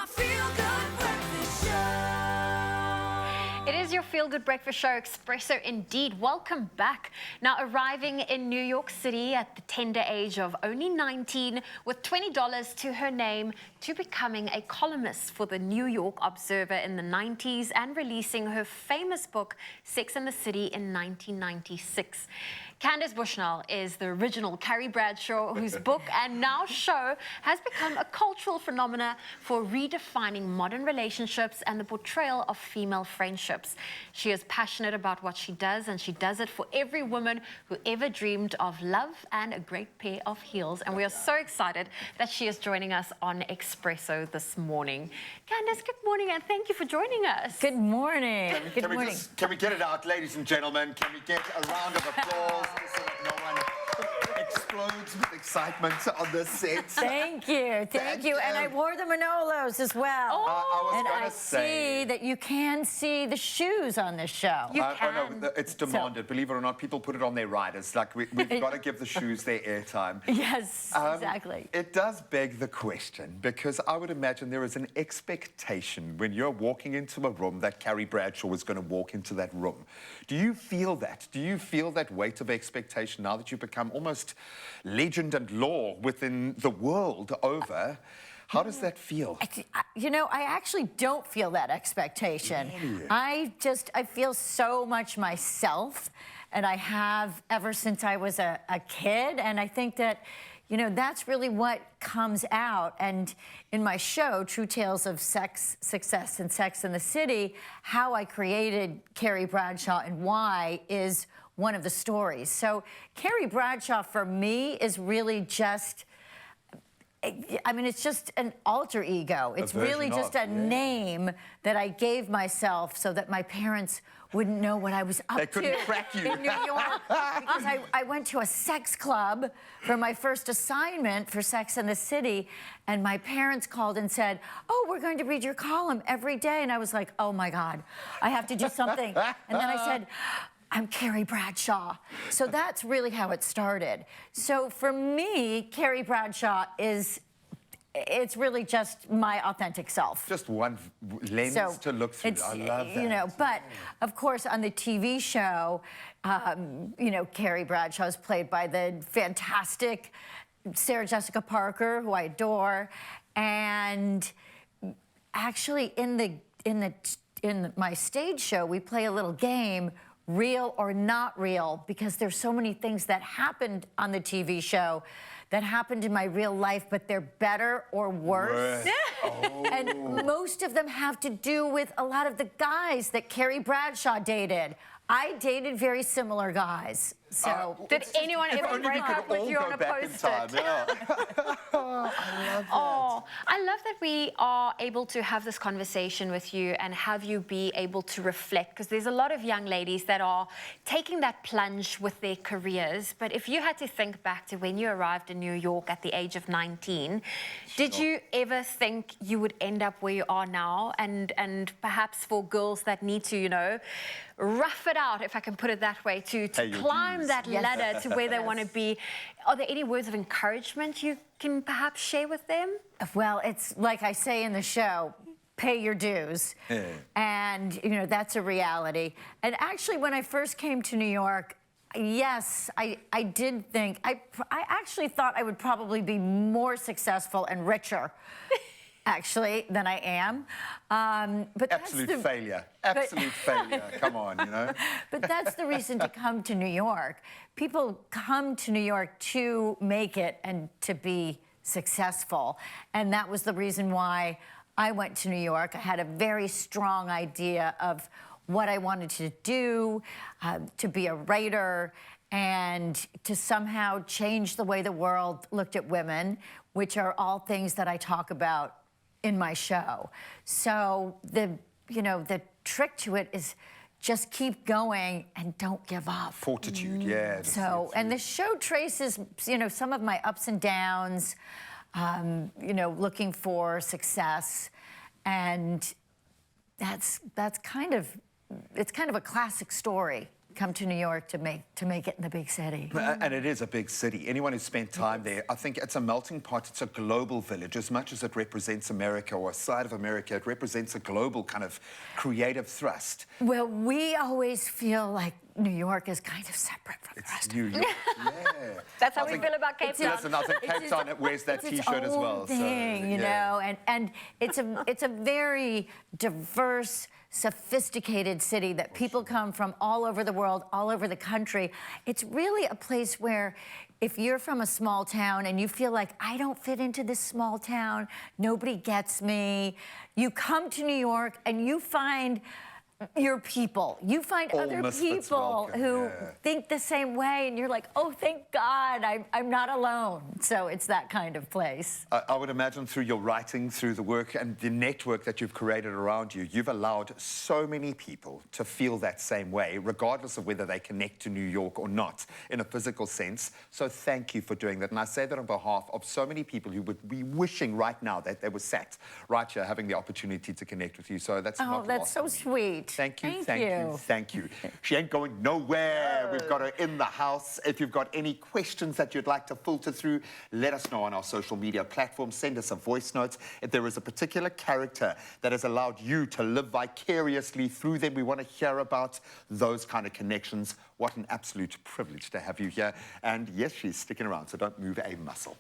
feel-good breakfast show. It is your feel-good breakfast show, Expresso indeed. Welcome back. Now, arriving in New York City at the tender age of only 19, with $20 to her name, to becoming a columnist for the New York Observer in the 90s and releasing her famous book, Sex and the City, in 1996. Candace Bushnell is the original Carrie Bradshaw, whose book and now show has become a cultural phenomenon for redefining modern relationships and the portrayal of female friendships. She is passionate about what she does, and she does it for every woman who ever dreamed of love and a great pair of heels. And we are so excited that she is joining us on Expresso this morning. Candace, good morning, and thank you for joining us. Good morning. Can we get it out, ladies and gentlemen? Can we get a round of applause so that no one explodes with excitement on this set? Thank you. Thank you. And I wore the Manolos as well. I was and going I to say see that you can see the shoes on this show. You Oh can. no, it's demanded. Believe it or not, people put it on their riders. Like we've got to give the shoes their airtime. Yes, exactly. It does beg the question, because I would imagine there is an expectation when you're walking into a room that Carrie Bradshaw is going to walk into that room. Do you feel that? Do you feel that weight of expectation now that you've become almost legend and lore within the world over? How does that feel? You know, I actually don't feel that expectation. Really? I feel so much myself, and I have ever since I was a kid. And I think that, you know, that's really what comes out. And in my show, True Tales of Sex, Success, and Sex in the City, how I created Carrie Bradshaw and why is one of the stories. So Carrie Bradshaw, for me, is really just, I mean, it's just an alter ego. It's really just a name that I gave myself so that my parents wouldn't know what I was up to. They couldn't track you. In New York. Because I went to a sex club for my first assignment for Sex and the City, and my parents called and said, "Oh, we're going to read your column every day." And I was like, oh my God, I have to do something. And then I said, I'm Carrie Bradshaw. So that's really how it started. So for me, Carrie Bradshaw it's really just my authentic self. Just one lens to look through. I love that. You know, but of course on the TV show, you know, Carrie Bradshaw is played by the fantastic Sarah Jessica Parker, who I adore, and actually in my stage show, we play a little game, real or not real, because there's so many things that happened on the TV show that happened in my real life, but they're better or worse. And most of them have to do with a lot of the guys that Carrie Bradshaw dated. I dated very similar guys. So did anyone ever break up with you on a post-it? Yeah. I love that. I love that we are able to have this conversation with you and have you be able to reflect, because there's a lot of young ladies that are taking that plunge with their careers. But if you had to think back to when you arrived in New York at the age of 19, did you ever think you would end up where you are now? And perhaps for girls that need to, you know, rough it out, if I can put it that way, to climb that ladder to where they want to be. Are there any words of encouragement you can perhaps share with them? Well, it's like I say in the show, pay your dues. And, you know, that's a reality. And actually, when I first came to New York, yes, I did think, I actually thought I would probably be more successful and richer, actually, than I am. But Absolute failure. Absolute failure. Come on, you know. But that's the reason to come to New York. People come to New York to make it and to be successful. And that was the reason why I went to New York. I had a very strong idea of what I wanted to do, to be a writer, and to somehow change the way the world looked at women, which are all things that I talk about in my show. So the trick to it is just keep going and don't give up. Fortitude, yeah. So, and the show traces, you know, some of my ups and downs, you know, looking for success, and that's kind of, it's kind of a classic story. come to New York to make it in the big city. And it is a big city. Anyone who's spent time there, I think it's a melting pot. It's a global village. As much as it represents America or a side of America, it represents a global kind of creative thrust. Well, we always feel like New York is kind of separate from the rest New of York, yeah. That's how I we think- feel about Cape Town. Listen, I think Cape Town wears that it's its T-shirt as own well. thing, so, you yeah. know, and it's a very diverse, sophisticated city that people come from all over the world, all over the country. It's really a place where if you're from a small town and you feel like, I don't fit into this small town, nobody gets me, you come to New York and you find your people. You find All other misfits people welcome, who yeah. think the same way, and you're like, oh, thank God, I'm not alone. So it's that kind of place. I would imagine through your writing, through the work and the network that you've created around you, you've allowed so many people to feel that same way, regardless of whether they connect to New York or not, in a physical sense. So thank you for doing that. And I say that on behalf of so many people who would be wishing right now that they were sat right here having the opportunity to connect with you. So that's not That's lost so on me. sweet. Thank you, Thank thank you. She ain't going nowhere. We've got her in the house. If you've got any questions that you'd like to filter through, let us know on our social media platforms. Send us a voice note. If there is a particular character that has allowed you to live vicariously through them, we want to hear about those kind of connections. What an absolute privilege to have you here. And yes, she's sticking around, so don't move a muscle.